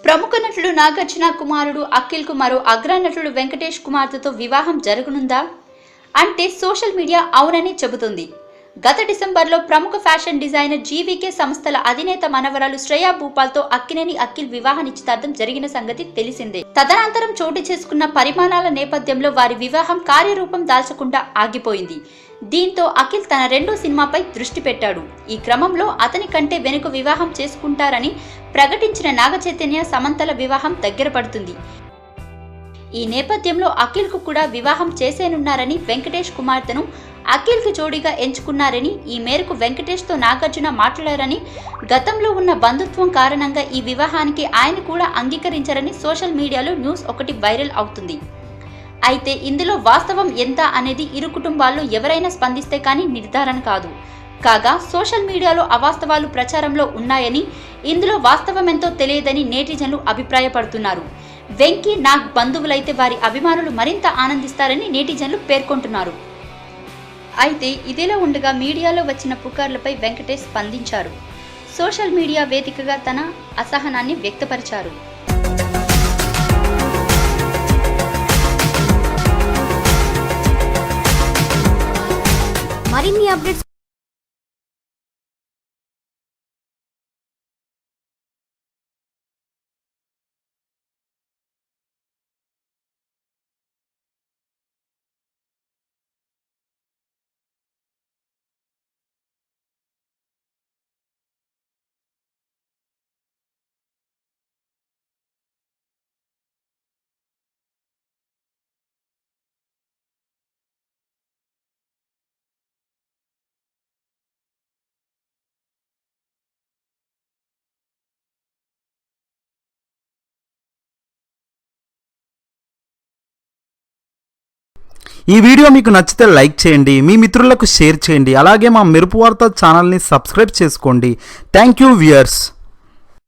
ప్రముఖ నటుడు నాగార్జున కుమారుడు అఖిల్ కుమార్ అగ్రనటుడు వెంకటేష్ కుమార్తెతో వివాహం జరగనుందా అంటే సోషల్ మీడియా అవునని చెబుతుంది. గత డిసెంబర్లో ప్రముఖ ఫ్యాషన్ డిజైనర్ జీవీకే సంస్థల అధినేత మనవరాలు శ్రేయా భూపాల్తో అక్కినేని అఖిల్ వివాహ నిశ్చితార్థం జరిగిన సంగతి తెలిసిందే. తదనంతరం చోటు చేసుకున్న పరిమాణాల నేపథ్యంలో వారి వివాహం కార్యరూపం దాల్చకుండా ఆగిపోయింది. దీంతో అఖిల్ తన రెండో సినిమాపై దృష్టి పెట్టాడు. ఈ క్రమంలో అతని కంటే వెనుక వివాహం చేసుకుంటారని ప్రకటించిన నాగచైతన్య సమంతల వివాహం దగ్గర పడుతుంది. ఈ నేపథ్యంలో అఖిల్ కు కూడా వివాహం చేసేనున్నారని వెంకటేష్ కుమార్తెను అఖిల్ కి జోడీగా ఎంచుకున్నారని, ఈ మేరకు వెంకటేష్ తో నాగార్జున మాట్లాడారని, గతంలో ఉన్న బంధుత్వం కారణంగా ఈ వివాహానికి ఆయన కూడా అంగీకరించారని సోషల్ మీడియాలో న్యూస్ ఒకటి వైరల్ అవుతుంది. అయితే ఇందులో వాస్తవం ఎంత అనేది ఇరు కుటుంబాల్లో ఎవరైనా స్పందిస్తే కానీ నిర్ధారణ కాదు. కాగా సోషల్ మీడియాలో అవాస్తవాలు ప్రచారంలో ఉన్నాయని, ఇందులో వాస్తవమెంతో తెలియదని నెటిజన్లు అభిప్రాయపడుతున్నారు. వెంకీ నాగ్ బంధువులైతే వారి అభిమానులు మరింత ఆనందిస్తారని నెటిజన్లు పేర్కొంటున్నారు. అయితే ఇదిలా ఉండగా మీడియాలో వచ్చిన పుకార్లపై వెంకటేష్ స్పందించారు. సోషల్ మీడియా వేదికగా తన అసహనాన్ని వ్యక్తపరిచారు. మరిన్ని అప్డేట్స్ ఈ వీడియో మీకు నచ్చితే లైక్ చేయండి, మీ మిత్రులకు షేర్ చేయండి, అలాగే మా మెరుపు వార్త ఛానల్ని సబ్స్క్రైబ్ చేసుకోండి. Thank you viewers.